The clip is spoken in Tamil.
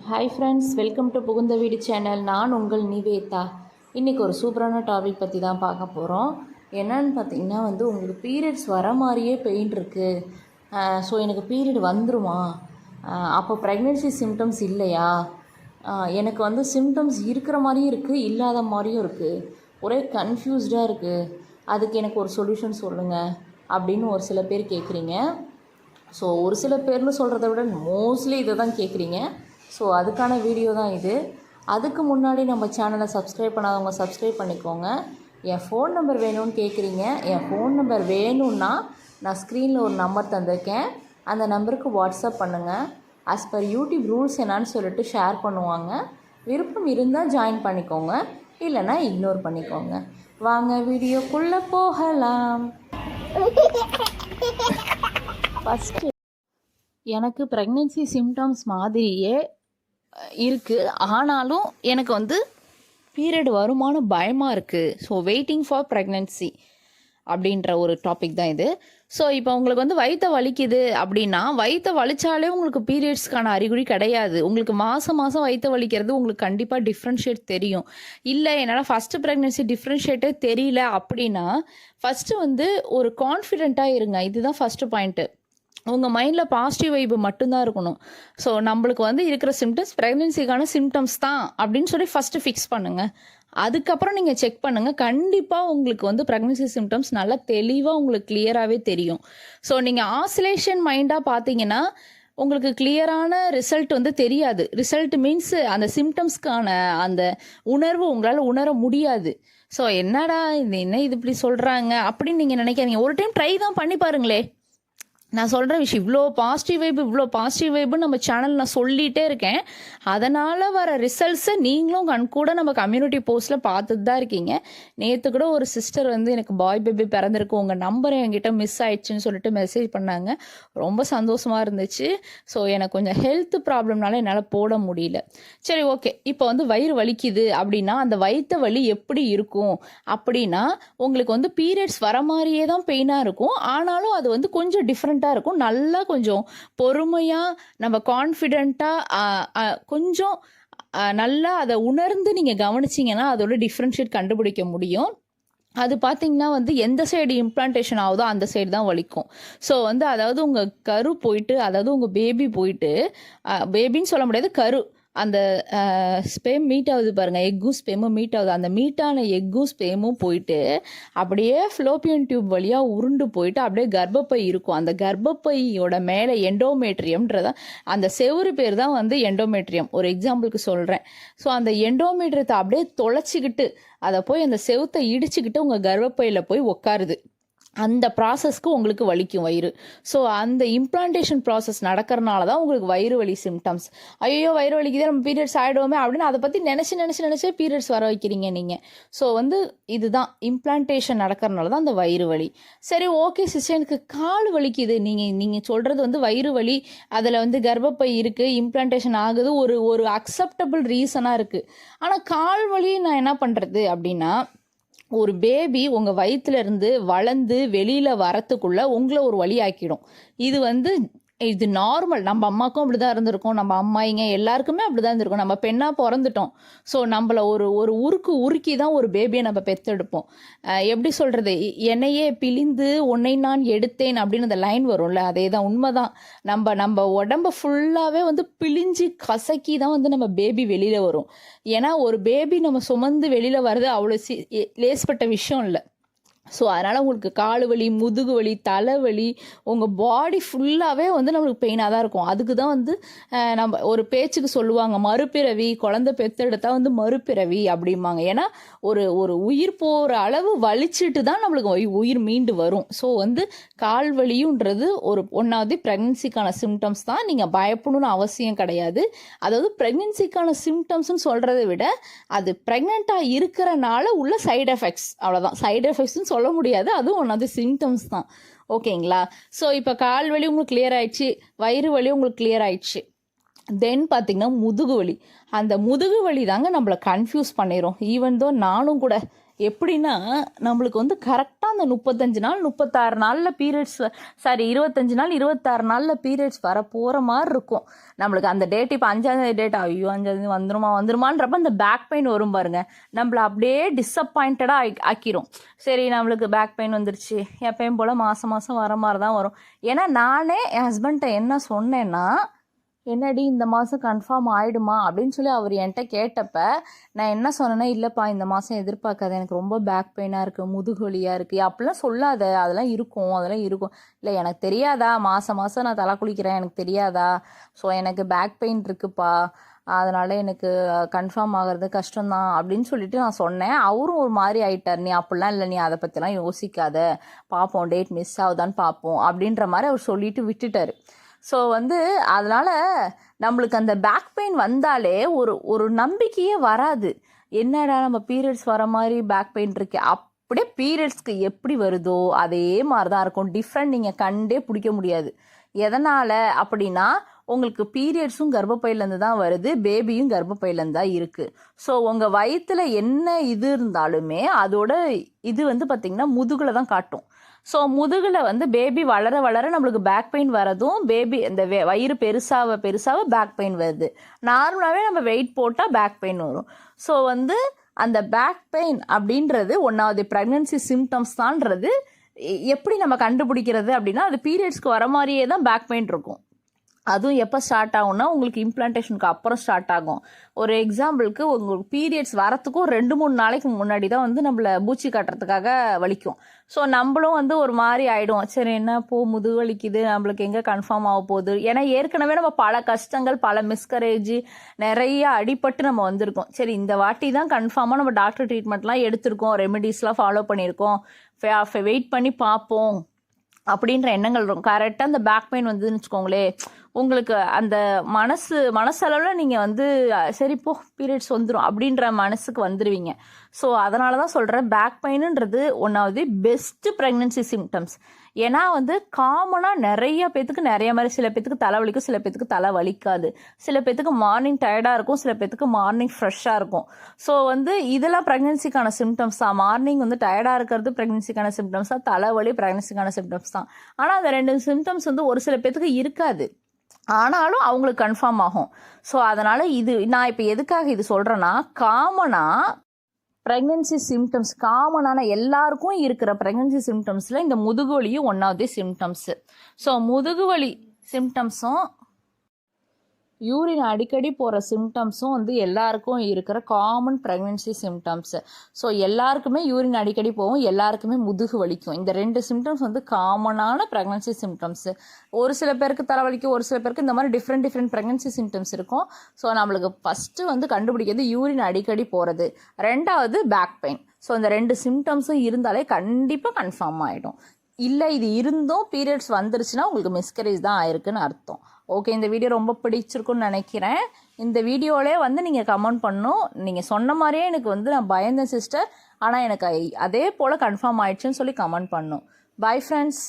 ஹாய் ஃப்ரெண்ட்ஸ், வெல்கம் டு புகுந்த வீடு சேனல். நான் உங்கள் நிவேதா. இன்றைக்கி ஒரு சூப்பரான டாபிக் பற்றி தான் பார்க்க போகிறோம். என்னன்னு பார்த்தீங்கன்னா உங்களுக்கு பீரியட்ஸ் வர மாதிரியே பெயின் இருக்குது. ஸோ எனக்கு பீரியட் வந்துருமா, அப்போ ப்ரெக்னென்சி சிம்டம்ஸ் இல்லையா, எனக்கு சிம்டம்ஸ் இருக்கிற மாதிரியும் இருக்குது இல்லாத மாதிரியும் இருக்குது, ஒரே கன்ஃபியூஸ்டாக இருக்குது, அதுக்கு எனக்கு ஒரு சொல்யூஷன் சொல்லுங்கள் அப்படின்னு ஒரு சில பேர் கேட்குறீங்க. ஸோ ஒரு சில பேர்னு சொல்கிறத விட மோஸ்ட்லி இதை தான் கேட்குறீங்க. ஸோ அதுக்கான வீடியோ தான் இது. அதுக்கு முன்னாடி நம்ம சேனலை சப்ஸ்கிரைப் பண்ணாதவங்க சப்ஸ்கிரைப் பண்ணிக்கோங்க. என் ஃபோன் நம்பர் வேணும்னு கேட்குறீங்க. என் ஃபோன் நம்பர் வேணும்னா நான் ஸ்க்ரீனில் ஒரு நம்பர் தந்திருக்கேன், அந்த நம்பருக்கு வாட்ஸ்அப் பண்ணுங்கள். ஆஸ் பர் யூடியூப் ரூல்ஸ் என்னான்னு சொல்லிட்டு ஷேர் பண்ணுவாங்க. விருப்பம் இருந்தால் ஜாயின் பண்ணிக்கோங்க, இல்லைன்னா இக்னோர் பண்ணிக்கோங்க. வாங்க வீடியோக்குள்ளே போகலாம். ஃபஸ்ட்டு எனக்கு ப்ரெக்னென்சி சிம்டம்ஸ் மாதிரியே இருக்குது, ஆனாலும் எனக்கு பீரியட் வருமானு பயமாக இருக்குது. ஸோ வெயிட்டிங் ஃபார் ப்ரெக்னென்சி அப்படின்ற ஒரு டாபிக் தான் இது. ஸோ இப்போ உங்களுக்கு வயிற்ற வலிக்குது அப்படின்னா, வயிற்ற வலிச்சாலே உங்களுக்கு பீரியட்ஸ்க்கான அறிகுறி கிடையாது. உங்களுக்கு மாதம் வயிற்ற வலிக்கிறது உங்களுக்கு கண்டிப்பாக டிஃப்ரென்ஷியேட் தெரியும். இல்லை என்னால் ஃபஸ்ட்டு ப்ரெக்னென்சி டிஃப்ரென்ஷியேட்டே தெரியல அப்படின்னா, ஃபஸ்ட்டு ஒரு கான்ஃபிடென்ட்டாக இருங்க. இதுதான் ஃபஸ்ட்டு பாயிண்ட்டு. உங்கள் மைண்டில் பாசிட்டிவ் வைப்பு மட்டும்தான் இருக்கணும். ஸோ நம்மளுக்கு இருக்கிற சிம்டம்ஸ் ப்ரெக்னென்சிக்கான சிம்டம்ஸ் தான் அப்படின்னு சொல்லி ஃபஸ்ட்டு ஃபிக்ஸ் பண்ணுங்கள். அதுக்கப்புறம் நீங்கள் செக் பண்ணுங்கள். கண்டிப்பாக உங்களுக்கு ப்ரெக்னென்சி சிம்டம்ஸ் நல்லா தெளிவாக உங்களுக்கு கிளியராகவே தெரியும். ஸோ நீங்கள் ஆசிலேஷன் மைண்டாக பார்த்தீங்கன்னா உங்களுக்கு கிளியரான ரிசல்ட் தெரியாது. ரிசல்ட் மீன்ஸ் அந்த சிம்டம்ஸ்க்கான அந்த உணர்வு உங்களால் உணர முடியாது. ஸோ என்னடா இது இப்படி சொல்கிறாங்க அப்படின்னு நீங்கள் நினைக்காதீங்க. ஒரு டைம் ட்ரை தான் பண்ணி பாருங்களே. நான் சொல்கிற விஷயம் இவ்வளோ பாசிட்டிவ் வைப்பு நம்ம சேனல் நான் சொல்லிகிட்டே இருக்கேன். அதனால் வர ரிசல்ட்ஸை நீங்களும் கண்கூட நம்ம கம்யூனிட்டி போஸ்ட்டில் பார்த்துட்டு தான் இருக்கீங்க. நேற்று கூட ஒரு சிஸ்டர் எனக்கு பாய் பேபி பிறந்திருக்கு, உங்கள் நம்பர் என்கிட்ட மிஸ் ஆயிடுச்சுன்னு சொல்லிட்டு மெசேஜ் பண்ணாங்க. ரொம்ப சந்தோஷமாக இருந்துச்சு. ஸோ எனக்கு கொஞ்சம் ஹெல்த் ப்ராப்ளம்னால என்னால் போட முடியல. சரி, ஓகே. இப்போ வயிறு வலிக்குது அப்படின்னா அந்த வயிற்று வலி எப்படி இருக்கும் அப்படின்னா, உங்களுக்கு பீரியட்ஸ் வர மாதிரியே தான் பெயினாக இருக்கும். ஆனாலும் அது கொஞ்சம் டிஃப்ரெண்ட் இருக்கும். நல்லா கொஞ்சம் பொறுமையாக நம்ம கான்ஃபிடென்ட்டாக கொஞ்சம் நல்லா அதை உணர்ந்து நீங்கள் கவனிச்சிங்கன்னா அதோட டிஃப்ரென்ஷியேட் கண்டுபிடிக்க முடியும். அது பார்த்தீங்கன்னா எந்த சைடு இம்ப்ளான்டேஷன் ஆகுதோ அந்த சைடு தான் வலிக்கும். ஸோ அதாவது உங்கள் கரு போயிட்டு, அதாவது உங்கள் பேபி போயிட்டு, பேபின்னு சொல்ல முடியாது, கரு அந்த ஸ்பேம் மீட் ஆகுது பாருங்கள், எக்கும் ஸ்பேமும் மீட் ஆகுது. அந்த மீட்டான எக்கும் ஸ்பேமும் போயிட்டு அப்படியே ஃப்ளோப்பியன் டியூப் வழியாக உருண்டு போயிட்டு அப்படியே கர்ப்பப்பை இருக்கும். அந்த கர்ப்பப்பையோட மேலே எண்டோமேட்ரியம்ன்றத அந்த செவுறு பேர் தான் எண்டோமேட்ரியம். ஒரு எக்ஸாம்பிளுக்கு சொல்கிறேன். ஸோ அந்த எண்டோமேட்ரியத்தை அப்படியே தொலைச்சிக்கிட்டு அதை போய் அந்த செவுத்தை இடிச்சுக்கிட்டு உங்கள் கர்ப்பப்பையில் போய் உட்காருது. அந்த ப்ராசஸ்க்கு உங்களுக்கு வலிக்கும் வயிறு. ஸோ அந்த இம்ப்ளான்டேஷன் ப்ராசஸ் நடக்கிறனால தான் உங்களுக்கு வயிறு வலி சிம்டம்ஸ். ஐயோ வயிறு வலிக்குதே, நம்ம பீரியட்ஸ் ஆகிடுவோமே அப்படின்னு அதை பற்றி நினச்சி பீரியட்ஸ் வர வைக்கிறீங்க நீங்கள். ஸோ இதுதான் இம்ப்ளான்டேஷன் நடக்கிறனால தான் அந்த வயிறு வலி. சரி, ஓகே சிஸ்டர், எனக்கு கால் வலிக்குது. நீங்கள் சொல்கிறது வயிறு வலி, அதில் கர்ப்பப்பை இருக்குது, இம்ப்ளான்டேஷன் ஆகுது, ஒரு அக்செப்டபிள் ரீசனாக இருக்குது. ஆனால் கால் வலி நான் என்ன பண்ணுறது அப்படின்னா, ஒரு பேபி உங்கள் வயிற்றுலேருந்து வளர்ந்து வெளியில் வரத்துக்குள்ளே உங்களை ஒரு வழி ஆக்கிடும். இது நார்மல். நம்ம அம்மாக்கும் அப்படி தான் இருந்திருக்கும், நம்ம அம்மாயிங்க எல்லாருக்குமே அப்படி தான் இருந்திருக்கும். நம்ம பெண்ணாக பிறந்துட்டோம். ஸோ நம்மளை ஒரு உருக்கி தான் ஒரு பேபியை நம்ம பெற்றெடுப்போம். எப்படி சொல்கிறது, என்னையே பிழிந்து உன்னை நான் எடுத்தேன் அப்படின்னு அந்த லைன் வரும்ல, அதே தான், உண்மை தான். நம்ம உடம்பை ஃபுல்லாகவே பிழிஞ்சு கசக்கி தான் நம்ம பேபி வெளியில் வரும். ஏன்னா ஒரு பேபி நம்ம சுமந்து வெளியில் வர்றது அவ்வளோ லேஸ்பட்ட விஷயம் இல்லை. ஸோ அதனால் உங்களுக்கு கால் வலி, முதுகு வலி, தலைவலி, உங்கள் பாடி ஃபுல்லாகவே நம்மளுக்கு பெயினாக தான் இருக்கும். அதுக்கு தான் நம்ம ஒரு பேச்சுக்கு சொல்லுவாங்க, மறுபிறவி, குழந்தை பெற்றெடுத்தா மறுபிறவி அப்படிம்பாங்க. ஏன்னா ஒரு உயிர் போகிற அளவு வலிச்சுட்டு தான் நம்மளுக்கு உயிர் மீண்டு வரும். ஸோ கால் வலியுன்றது ஒன்றாவது ப்ரெக்னென்சிக்கான சிம்டம்ஸ் தான். நீங்கள் பயப்படணும்னு அவசியம் கிடையாது. அதாவது ப்ரெக்னென்சிக்கான சிம்டம்ஸ்னு சொல்கிறத விட அது ப்ரெக்னெண்ட்டாக இருக்கிறனால உள்ள சைடு எஃபெக்ட்ஸ், அவ்வளோதான். சைடு எஃபெக்ட்ஸ்னு சொல்ல முடியாது, அதுவும் ஒன்றாவது சிம்டம்ஸ் தான். ஓகேங்களா? ஸோ இப்போ கால் வலி உங்களுக்கு கிளியர் ஆயிடுச்சு, வயிறு வலி உங்களுக்கு கிளியர் ஆயிடுச்சு. தென் பார்த்தீங்கன்னா முதுகு வலி. அந்த முதுகு வலி தாங்க நம்மளை கன்ஃபியூஸ் பண்ணிடும். ஈவன் தோ நானும் கூட எப்படின்னா நம்மளுக்கு வந்து கரெக்டாக அந்த 35 நாள் 36 நாளில் பீரியட்ஸ், சாரி 25 நாள் 26 நாளில் பீரியட்ஸ் வர போகிற மாதிரி இருக்கும். நம்மளுக்கு அந்த டேட் இப்போ 5ஆம் டேட், ஐயோ 5ஆம் வந்துருமான்றப்ப அந்த பேக் பெயின் வரும் பாருங்க, நம்மளை அப்படியே டிஸப்பாயிண்டடாக ஆக்கிரும். சரி நம்மளுக்கு பேக் பெயின் வந்துருச்சு, எப்பயும் போல் மாதம் வர மாதிரி தான் வரும். ஏன்னா நானே என் ஹஸ்பண்ட்டை என்ன சொன்னேன்னா, என்னடி இந்த மாதம் கன்ஃபார்ம் ஆகிடுமா அப்படின்னு சொல்லி அவர் என்கிட்ட கேட்டப்ப நான் என்ன சொன்னேன்னா, இல்லைப்பா இந்த மாதம் எதிர்பார்க்காத, எனக்கு ரொம்ப பேக் பெயினாக இருக்குது, முதுகுவலியாக இருக்குது, அப்படிலாம் சொல்லாத, அதெல்லாம் இருக்கும். இல்லை எனக்கு தெரியாதா, மாதம் நான் தலை குளிக்கிறேன், எனக்கு தெரியாதா, ஸோ எனக்கு பேக் பெயின் இருக்குப்பா, அதனால் எனக்கு கன்ஃபார்ம் ஆகிறது கஷ்டம்தான் அப்படின்னு சொல்லிட்டு நான் சொன்னேன். அவரும் ஒரு மாதிரி ஆயிட்டார், நீ அப்படிலாம் இல்லை, நீ அதை பற்றிலாம் யோசிக்காத, பார்ப்போம் டேட் மிஸ் ஆகுதான்னு பார்ப்போம் அப்படின்ற மாதிரி அவர் சொல்லிட்டு விட்டுட்டார். ஸோ வந்து அதனால் நம்மளுக்கு அந்த பேக் பெயின் வந்தாலே ஒரு நம்பிக்கையே வராது. என்னடா நம்ம பீரியட்ஸ் வர மாதிரி பேக் பெயின் இருக்கு, அப்படியே பீரியட்ஸ்க்கு எப்படி வருதோ அதே மாதிரி தான் இருக்கும். டிஃப்ரெண்ட் நீங்கள் கண்டே பிடிக்க முடியாது. எதனால் அப்படின்னா, உங்களுக்கு பீரியட்ஸும் கர்ப்பப்பையிலேருந்து தான் வருது, பேபியும் கர்ப்பப்பையிலேருந்து தான் இருக்குது. ஸோ உங்கள் வயிற்றில் என்ன இது இருந்தாலுமே அதோட இது வந்து பார்த்திங்கன்னா முதுகில் தான் காட்டும். ஸோ முதுகில் வந்து பேபி வளர நம்மளுக்கு பேக் பெயின் வரதும், பேபி இந்த வயிறு பெருசாக பேக் பெயின் வருது. நார்மலாகவே நம்ம வெயிட் போட்டால் பேக் பெயின் வரும். ஸோ வந்து அந்த பேக் பெயின் அப்படின்றது ஒன்றாவது ப்ரெக்னன்சி சிம்டம்ஸ் தான்றது எப்படி நம்ம கண்டுபிடிக்கிறது அப்படின்னா, அது பீரியட்ஸ்க்கு வர மாதிரியே தான் பேக் பெயின் இருக்கும். அதுவும் எப்போ ஸ்டார்ட் ஆகும்னா, உங்களுக்கு இம்ப்ளான்டேஷனுக்கு அப்புறம் ஸ்டார்ட் ஆகும். ஒரு எக்ஸாம்பிளுக்கு உங்களுக்கு பீரியட்ஸ் வரத்துக்கும் 2-3 நாளைக்கு முன்னாடி தான் வந்து நம்மளை பூச்சி காட்டுறதுக்காக வலிக்கும். ஸோ நம்மளும் வந்து ஒரு மாதிரி ஆகிடும், சரி என்ன முதுகு வலிக்குது, நம்மளுக்கு எங்கே கன்ஃபார்ம் ஆக போகுது. ஏன்னா ஏற்கனவே நம்ம பல கஷ்டங்கள், பல மிஸ்கரேஜ், நிறைய அடிபட்டு நம்ம வந்திருக்கோம். சரி இந்த வாட்டி தான் கன்ஃபார்மாக நம்ம டாக்டர் ட்ரீட்மெண்ட்லாம் எடுத்திருக்கோம், ரெமெடிஸ்லாம் ஃபாலோ பண்ணியிருக்கோம், வெயிட் பண்ணி பார்ப்போம் அப்படின்ற எண்ணங்கள் இருக்கும். கரெக்டாக அந்த பேக் பெயின் வந்துன்னு வச்சுக்கோங்களே, உங்களுக்கு அந்த மனசளவில் நீங்கள் வந்து சரி பீரியட்ஸ் வந்துடும் அப்படின்ற மனசுக்கு வந்துடுவீங்க. ஸோ அதனால தான் சொல்கிறேன், பேக் பெயினுன்றது ஒன்றாவது பெஸ்ட்டு ப்ரெக்னன்சி சிம்டம்ஸ். ஏன்னா வந்து காமனாக நிறைய பேத்துக்கு நிறைய மாதிரி, சில பேத்துக்கு தலை வலிக்கும், சில பேத்துக்கு தலை வலிக்காது, சில பேத்துக்கு மார்னிங் டயர்டாக இருக்கும், சில பேத்துக்கு மார்னிங் ஃப்ரெஷ்ஷாக இருக்கும். ஸோ வந்து இதெல்லாம் ப்ரெக்னன்சிக்கான சிம்டம்ஸ் தான். மார்னிங் வந்து டயர்டாக இருக்கிறது ப்ரெக்னன்சிக்கான சிம்டம்ஸ் தான், தலைவலி ப்ரெக்னன்சிக்கான சிம்டம்ஸ் தான். ஆனால் அந்த 2 சிம்டம்ஸ் வந்து ஒரு சில பேத்துக்கு இருக்காது, ஆனாலும் அவங்களுக்கு கன்ஃபார்ம் ஆகும். ஸோ அதனால் இது நான் இப்போ எதுக்காக இது சொல்கிறேன்னா, காமனாக ப்ரெக்னன்சி சிம்டம்ஸ், காமனான எல்லாருக்கும் இருக்கிற ப்ரெக்னன்சி சிம்டம்ஸில் இந்த முதுகுவலியும் ஒன்றாவது சிம்டம்ஸு. ஸோ முதுகுவலி சிம்டம்ஸும் யூரின் அடிக்கடி போகிற சிம்டம்ஸும் வந்து எல்லாருக்கும் இருக்கிற காமன் ப்ரெக்னன்சி சிம்டம்ஸு. ஸோ எல்லாருக்குமே யூரின் அடிக்கடி போகும், எல்லாருக்குமே முதுகு வலிக்கும். இந்த 2 சிம்டம்ஸ் வந்து காமனான ப்ரெக்னன்சி சிம்டம்ஸு. ஒரு சில பேருக்கு தலைவலிக்கும், ஒரு சில பேருக்கு இந்த மாதிரி டிஃப்ரெண்ட் ப்ரெக்னன்சி சிம்டம்ஸ் இருக்கும். ஸோ நம்மளுக்கு ஃபஸ்ட்டு வந்து கண்டுபிடிக்கிறது யூரின் அடிக்கடி போகிறது, 2வது பேக் பெயின். ஸோ இந்த 2 சிம்டம்ஸும் இருந்தாலே கண்டிப்பாக கன்ஃபார்ம் ஆகிடும். இல்லை இது இருந்தும் பீரியட்ஸ் வந்துருச்சுன்னா உங்களுக்கு மிஸ்கரேஜ் தான் ஆயிருக்குன்னு அர்த்தம். ஓகே, இந்த வீடியோ ரொம்ப பிடிச்சிருக்குன்னு நினைக்கிறேன். இந்த வீடியோவிலே வந்து நீங்கள் கமெண்ட் பண்ணணும், நீங்கள் சொன்ன மாதிரியே எனக்கு வந்து நான் பயந்தேன் சிஸ்டர், ஆனால் எனக்கு அதே போல் கன்ஃபார்ம் ஆயிடுச்சுன்னு சொல்லி கமெண்ட் பண்ணணும். Bye friends.